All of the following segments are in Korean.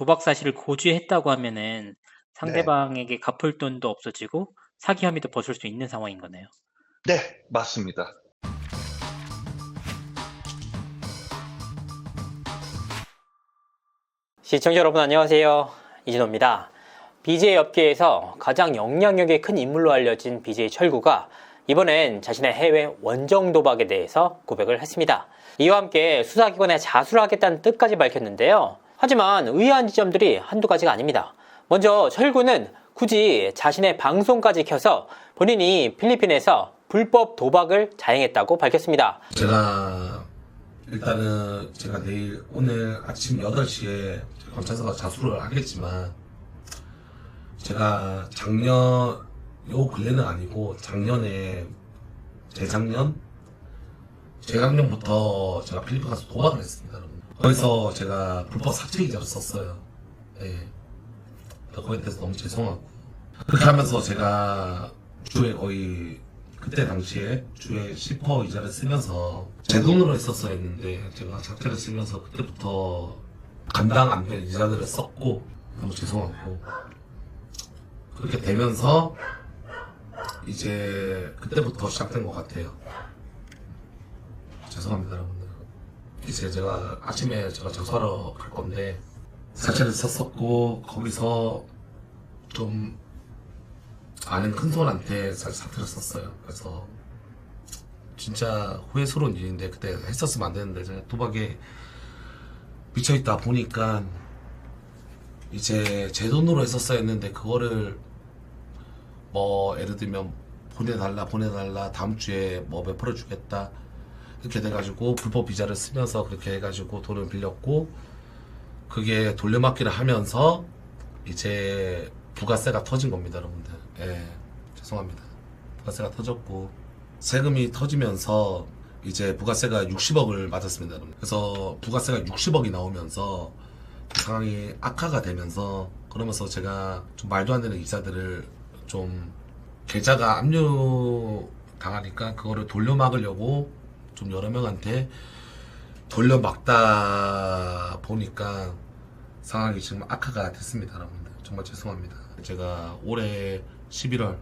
도박 사실을 고지했다고 하면은 네. 상대방에게 갚을 돈도 없어지고 사기 혐의도 벗을 수 있는 상황인 거네요. 네, 맞습니다. 시청자 여러분 안녕하세요. 이진호입니다. BJ 업계에서 가장 영향력이 큰 인물로 알려진 BJ 철구가 이번엔 자신의 해외 원정 도박에 대해서 고백을 했습니다. 이와 함께 수사기관에 자수를 하겠다는 뜻까지 밝혔는데요. 하지만 의아한 지점들이 한두 가지가 아닙니다. 먼저 철구는 굳이 자신의 방송까지 켜서 본인이 필리핀에서 불법 도박을 자행했다고 밝혔습니다. 일단은 제가 내일 오늘 아침 8시에 검찰서가 자수를 하겠지만 제가 요 근래는 아니고 재작년부터 제가 필리핀 가서 도박을 했습니다. 여러분. 거기서 제가 불법 사채 이자를 썼어요. 예. 거기에 대해서 너무 죄송하고 그렇게 하면서 제가 주에 거의 그때 당시에 주에 10% 이자를 쓰면서 제 돈으로 했었어야 했는데 제가 자체를 쓰면서 그때부터 감당 안 된 이자들을 썼고 너무 죄송하고 그렇게 되면서 이제 그때부터 시작된 것 같아요. 죄송합니다 여러분들. 이제 제가 아침에 제가 자수하러 갈 건데 자체를 썼었고 거기서 좀 아는 큰손한테 사퇴를 썼어요. 그래서 진짜 후회스러운 일인데 그때 했었으면 안 되는데 제가 도박에 미쳐있다 보니까 이제 제 돈으로 했었어야 했는데 그거를 뭐 예를 들면 보내달라 다음 주에 뭐 몇 프로 주겠다 이렇게 돼가지고 불법 비자를 쓰면서 그렇게 해가지고 돈을 빌렸고 그게 돌려막기를 하면서 이제 부가세가 터진 겁니다 여러분들. 예, 죄송합니다. 부가세가 터졌고 세금이 터지면서 이제 부가세가 60억을 맞았습니다 여러분. 그래서 부가세가 60억이 나오면서 상황이 악화가 되면서 그러면서 제가 좀 말도 안 되는 이자들을 좀 계좌가 압류 당하니까 그거를 돌려막으려고 좀 여러 명한테 돌려막다 보니까 상황이 지금 악화가 됐습니다 여러분들. 정말 죄송합니다. 제가 올해 11월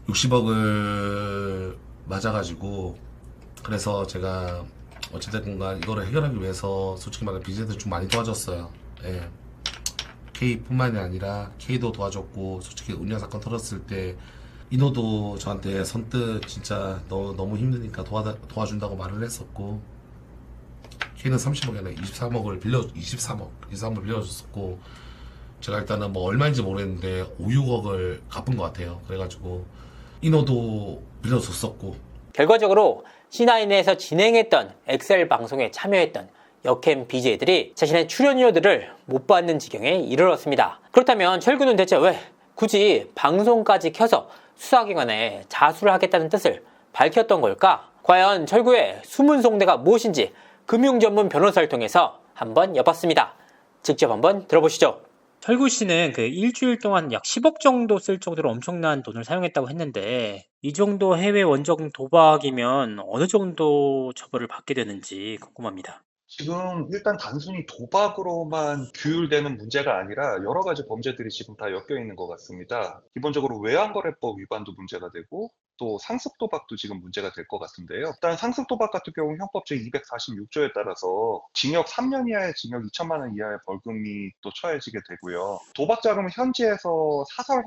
60억을 맞아가지고 그래서 제가 어찌됐든 간 이거를 해결하기 위해서 솔직히 말해 BJ들 좀 많이 도와줬어요. 예. K뿐만이 아니라 K도 도와줬고 솔직히 운영 사건 터졌을 때 인호도 저한테 선뜻 진짜 너 너무 힘드니까 도와준다고 말을 했었고 K는 30억이 아니라 23억을 빌려줬었고 제가 일단은 뭐 얼마인지 모르겠는데 5, 6억을 갚은 것 같아요. 그래가지고 인호도 빌려줬었고 결과적으로 C9에서 진행했던 엑셀 방송에 참여했던 여캠 BJ들이 자신의 출연료들을 못 받는 지경에 이르렀습니다. 그렇다면 철구는 대체 왜 굳이 방송까지 켜서 수사기관에 자수를 하겠다는 뜻을 밝혔던 걸까? 과연 철구의 숨은 속내가 무엇인지 금융전문 변호사를 통해서 한번 엿봤습니다. 직접 한번 들어보시죠. 철구 씨는 그 일주일 동안 약 10억 정도 쓸 정도로 엄청난 돈을 사용했다고 했는데 이 정도 해외 원정 도박이면 어느 정도 처벌을 받게 되는지 궁금합니다. 지금 일단 단순히 도박으로만 규율되는 문제가 아니라 여러 가지 범죄들이 지금 다 엮여 있는 것 같습니다. 기본적으로 외환거래법 위반도 문제가 되고 또 상습도박도 지금 문제가 될 것 같은데요. 일단 상습도박 같은 경우 형법 제246조에 따라서 징역 3년 이하의 징역 2천만 원 이하의 벌금이 또 처해지게 되고요. 도박 자금은 현지에서 사설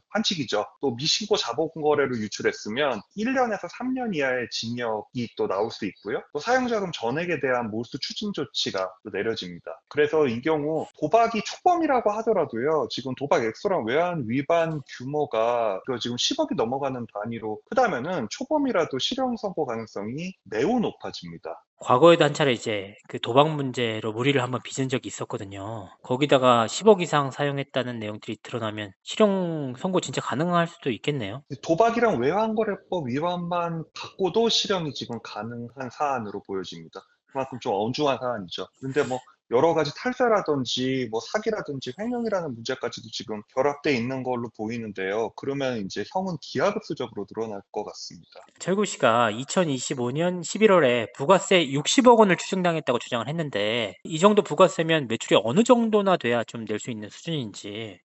환치기죠. 또 미신고 자본거래로 유출했으면 1년에서 3년 이하의 징역이 또 나올 수 있고요. 또 사용자금 전액에 대한 몰수 추진 조치가 또 내려집니다. 그래서 이 경우 도박이 초범이라고 하더라도요. 지금 도박 액수랑 외환 위반 규모가 지금 10억이 넘어가는 단위로 크다면은 초범이라도 실형 선고 가능성이 매우 높아집니다. 과거에도 한 차례 이제 그 도박 문제로 무리를 한번 빚은 적이 있었거든요. 거기다가 10억 이상 사용했다는 내용들이 드러나면 실형 선고 진짜 가능할 수도 있겠네요. 도박이랑 외환거래법 위반만 갖고도 실형이 지금 가능한 사안으로 보여집니다. 그만큼 좀 엄중한 사안이죠. 근데 뭐 여러 가지 탈세라든지 뭐 사기라든지 횡령이라는 문제까지도 지금 결합돼 있는 걸로 보이는데요. 그러면 이제 형은 기하급수적으로 늘어날 것 같습니다. 철구 씨가 2025년 11월에 부가세 60억 원을 추징당했다고 주장을 했는데 이 정도 부가세면 매출이 어느 정도나 돼야 좀 낼 수 있는 수준인지.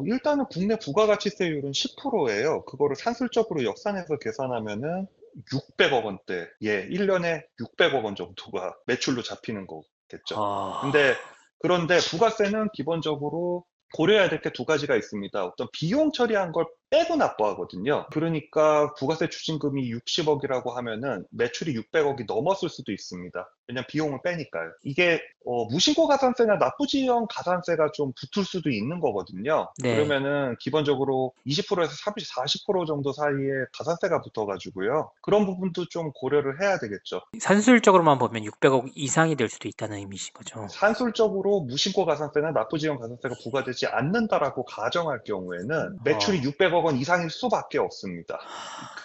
일단은 국내 부가가치세율은 10%예요. 그거를 산술적으로 역산해서 계산하면은 600억 원대, 1년에 600억 원 정도가 매출로 잡히는 거겠죠. 아, 그런데 부가세는 기본적으로 고려해야 될 게 두 가지가 있습니다. 어떤 비용 처리한 걸 빼고 납부하거든요. 그러니까 부가세 추징금이 60억이라고 하면은 매출이 600억이 넘었을 수도 있습니다. 왜냐면 비용을 빼니까요. 이게 무신고 가산세나 납부지연 가산세가 좀 붙을 수도 있는 거거든요. 네. 그러면은 기본적으로 20%에서 40% 정도 사이에 가산세가 붙어가지고요. 그런 부분도 좀 고려를 해야 되겠죠. 산술적으로만 보면 600억 이상이 될 수도 있다는 의미신 거죠. 산술적으로 무신고 가산세나 납부지연 가산세가 부과되지 않는다라고 가정할 경우에는 매출이 600억 원 이상일 수밖에 없습니다.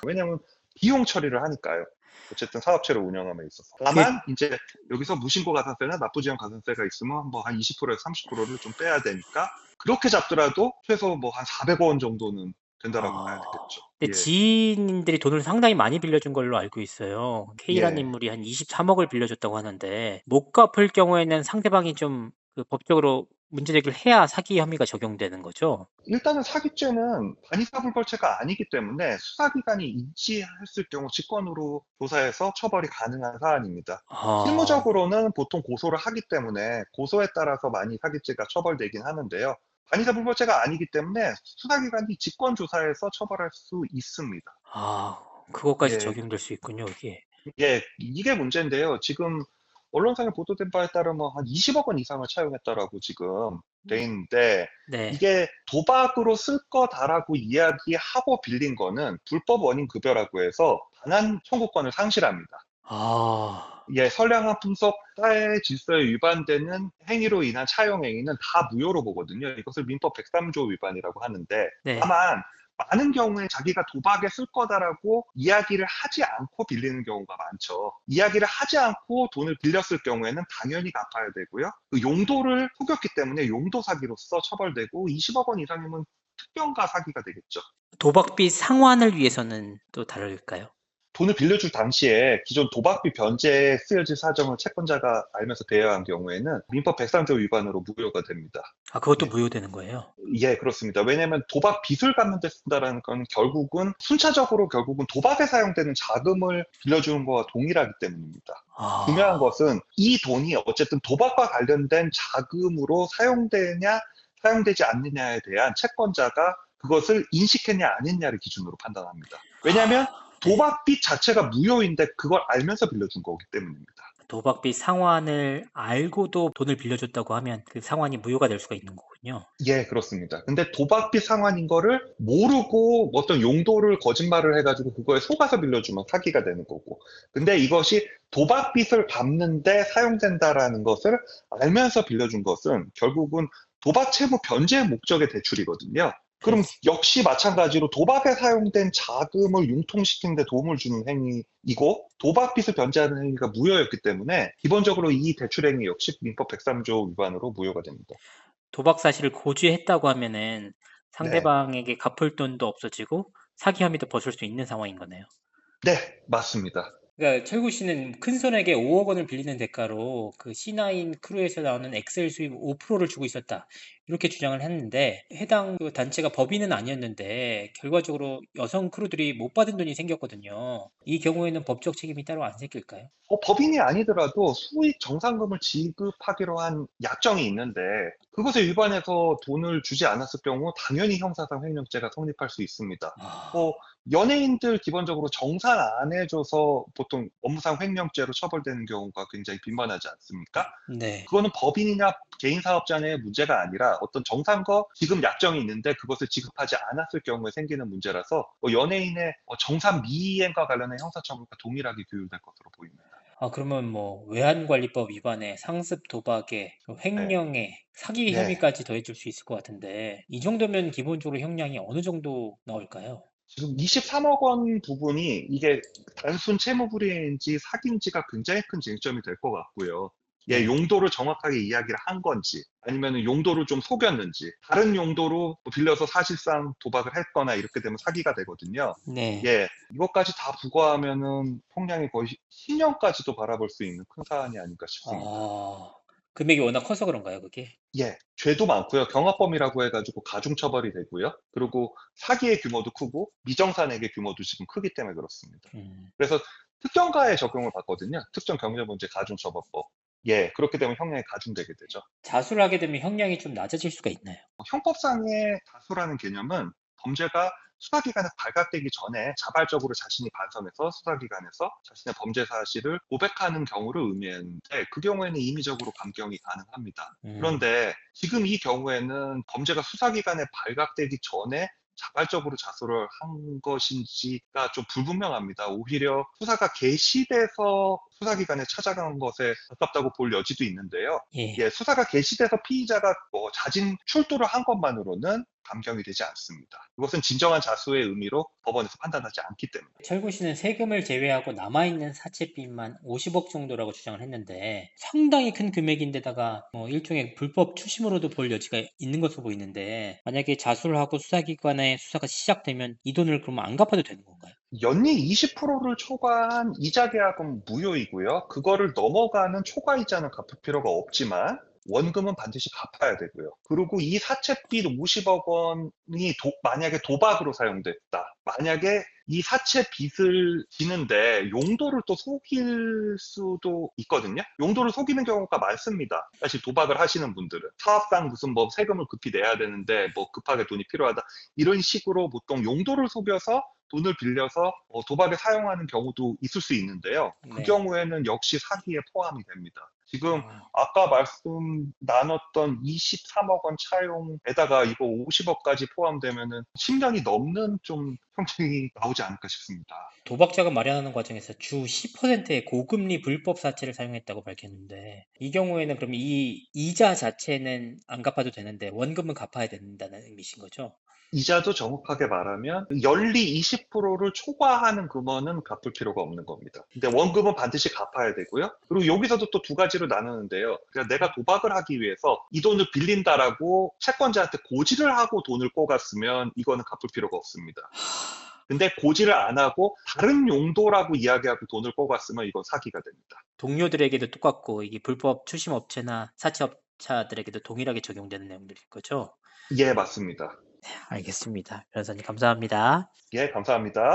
왜냐하면 비용 처리를 하니까요. 어쨌든 사업체를 운영함에 있어서. 다만 이제 여기서 무신고 가산세나 납부지연 가산세가 있으면 뭐 한 20%에서 30%를 좀 빼야 되니까 그렇게 잡더라도 최소 뭐 한 400억 원 정도는 된다라고 봐야 되겠죠. 근데 지인들이 돈을 상당히 많이 빌려준 걸로 알고 있어요. K라는 예. 인물이 한 23억을 빌려줬다고 하는데 못 갚을 경우에는 상대방이 좀 그 법적으로 문제 제기를 해야 사기 혐의가 적용되는 거죠. 일단은 사기죄는 반의사불벌죄가 아니기 때문에 수사기관이 인지했을 경우 직권으로 조사해서 처벌이 가능한 사안입니다. 실무적으로는 보통 고소를 하기 때문에 고소에 따라서 많이 사기죄가 처벌되긴 하는데요. 반의사불벌죄가 아니기 때문에 수사기관이 직권조사해서 처벌할 수 있습니다. 그것까지 예. 적용될 수 있군요, 이게. 이게 문제인데요. 지금 언론상에 보도된 바에 따르면 한 20억 원 이상을 차용했다라고 지금 돼 있는데 네. 이게 도박으로 쓸 거다라고 이야기하고 빌린 거는 불법 원인 급여라고 해서 반환 청구권을 상실합니다. 선량한 풍속, 사회 질서에 위반되는 행위로 인한 차용 행위는 다 무효로 보거든요. 이것을 민법 103조 위반이라고 하는데 네. 다만 많은 경우에 자기가 도박에 쓸 거다라고 이야기를 하지 않고 빌리는 경우가 많죠. 이야기를 하지 않고 돈을 빌렸을 경우에는 당연히 갚아야 되고요. 그 용도를 속였기 때문에 용도 사기로서 처벌되고 20억 원 이상이면 특경가 사기가 되겠죠. 도박비 상환을 위해서는 또 다를까요? 돈을 빌려줄 당시에 기존 도박비 변제에 쓰여질 사정을 채권자가 알면서 대여한 경우에는 민법 103조 위반으로 무효가 됩니다. 그것도 무효되는 거예요? 예, 그렇습니다. 왜냐하면 도박 빚을 갚는 데 쓴다는 건 결국은 순차적으로 결국은 도박에 사용되는 자금을 빌려주는 거와 동일하기 때문입니다. 중요한 것은 이 돈이 어쨌든 도박과 관련된 자금으로 사용되냐 사용되지 않느냐에 대한 채권자가 그것을 인식했냐 안 했냐를 기준으로 판단합니다. 왜냐하면 도박빚 자체가 무효인데 그걸 알면서 빌려준 거기 때문입니다. 도박비 상환을 알고도 돈을 빌려줬다고 하면 그 상환이 무효가 될 수가 있는 거군요. 예, 그렇습니다. 근데 도박빚 상환인 거를 모르고 어떤 용도를 거짓말을 해가지고 그거에 속아서 빌려주면 사기가 되는 거고. 근데 이것이 도박빚을 갚는데 사용된다라는 것을 알면서 빌려준 것은 결국은 도박 채무 변제 목적의 대출이거든요. 그럼 역시 마찬가지로 도박에 사용된 자금을 융통시키는 데 도움을 주는 행위이고 도박빚을 변제하는 행위가 무효였기 때문에 기본적으로 이 대출 행위 역시 민법 103조 위반으로 무효가 됩니다. 도박 사실을 고지했다고 하면은 상대방에게 갚을 돈도 없어지고 사기 혐의도 벗을 수 있는 상황인 거네요. 네, 맞습니다. 그러니까 철구 씨는 큰손에게 5억 원을 빌리는 대가로 그 C9 크루에서 나오는 엑셀 수입 5%를 주고 있었다. 이렇게 주장을 했는데 해당 그 단체가 법인은 아니었는데 결과적으로 여성 크루들이 못 받은 돈이 생겼거든요. 이 경우에는 법적 책임이 따로 안 생길까요? 법인이 아니더라도 수익 정산금을 지급하기로 한 약정이 있는데 그것에 위반해서 돈을 주지 않았을 경우 당연히 형사상 횡령죄가 성립할 수 있습니다. 연예인들 기본적으로 정산 안 해줘서 보통 업무상 횡령죄로 처벌되는 경우가 굉장히 빈번하지 않습니까? 네. 그거는 법인이나 개인 사업자의 문제가 아니라 어떤 정산거 지급 약정이 있는데 그것을 지급하지 않았을 경우에 생기는 문제라서 연예인의 정산 미이행과 관련된 형사처벌과 동일하게 규율될 것으로 보입니다. 그러면 뭐 외환관리법 위반에 상습 도박에 횡령에 사기 혐의까지 더해질 수 있을 것 같은데 이 정도면 기본적으로 형량이 어느 정도 나올까요? 지금 23억 원 부분이 이게 단순 채무불이행인지 사기인지가 굉장히 큰 쟁점이 될 것 같고요. 예, 네. 용도를 정확하게 이야기를 한 건지, 아니면 용도를 좀 속였는지, 다른 용도로 빌려서 사실상 도박을 했거나 이렇게 되면 사기가 되거든요. 네. 예, 이것까지 다 부과하면은 형량이 거의 10년까지도 바라볼 수 있는 큰 사안이 아닐까 싶습니다. 아, 금액이 워낙 커서 그런가요, 그게? 예, 죄도 많고요. 경합범이라고 해가지고 가중처벌이 되고요. 그리고 사기의 규모도 크고 미정산액의 규모도 지금 크기 때문에 그렇습니다. 음. 그래서 특정가에 적용을 받거든요. 특정경제범죄 가중처벌법. 예, 그렇게 되면 형량이 가중되게 되죠. 자수를 하게 되면 형량이 좀 낮아질 수가 있나요? 형법상의 자수라는 개념은 범죄가 수사기관에 발각되기 전에 자발적으로 자신이 반성해서 수사기관에서 자신의 범죄 사실을 고백하는 경우를 의미하는데, 그 경우에는 임의적으로 감경이 가능합니다. 그런데 지금 이 경우에는 범죄가 수사기관에 발각되기 전에 자발적으로 자수를 한 것인지가 좀 불분명합니다. 오히려 수사가 개시돼서 수사기관에 찾아간 것에 가깝다고 볼 여지도 있는데요. 예. 예, 수사가 개시돼서 피의자가 자진 출두를 한 것만으로는 감경이 되지 않습니다. 이것은 진정한 자수의 의미로 법원에서 판단하지 않기 때문에. 철구 씨는 세금을 제외하고 남아있는 사채빚만 50억 정도라고 주장을 했는데 상당히 큰 금액인데다가 일종의 불법 추심으로도 볼 여지가 있는 것으로 보이는데, 만약에 자수를 하고 수사기관의 수사가 시작되면 이 돈을 그러면 안 갚아도 되는 건가요? 연리 20%를 초과한 이자 계약은 무효이고요. 그거를 넘어가는 초과이자는 갚을 필요가 없지만 원금은 반드시 갚아야 되고요. 그리고 이 사채빚 50억 원이 만약에 도박으로 사용됐다. 만약에 이 사채빚을 지는데 용도를 또 속일 수도 있거든요. 용도를 속이는 경우가 많습니다. 사실 도박을 하시는 분들은 사업상 무슨 세금을 급히 내야 되는데 급하게 돈이 필요하다. 이런 식으로 보통 용도를 속여서 돈을 빌려서 도박에 사용하는 경우도 있을 수 있는데요. 그 네. 경우에는 역시 사기에 포함이 됩니다. 지금 아까 말씀 나눴던 23억 원 차용에다가 이거 50억까지 포함되면은 10년이 넘는 좀 형량이 나오지 않을까 싶습니다. 도박자가 마련하는 과정에서 주 10%의 고금리 불법 사채를 사용했다고 밝혔는데, 이 경우에는 그럼 이 이자 자체는 안 갚아도 되는데 원금은 갚아야 된다는 의미신 거죠? 이자도 정확하게 말하면 연리 20%를 초과하는 금원은 갚을 필요가 없는 겁니다. 근데 원금은 반드시 갚아야 되고요. 그리고 여기서도 또 두 가지로 나누는데요. 그러니까 내가 도박을 하기 위해서 이 돈을 빌린다라고 채권자한테 고지를 하고 돈을 꼬갔으면 이거는 갚을 필요가 없습니다. 근데 고지를 안 하고 다른 용도라고 이야기하고 돈을 꼬갔으면 이건 사기가 됩니다. 동료들에게도 똑같고 이게 불법 추심업체나 사채업자들에게도 동일하게 적용되는 내용들인 거죠? 예, 맞습니다. 알겠습니다. 변호사님 감사합니다. 예, 감사합니다.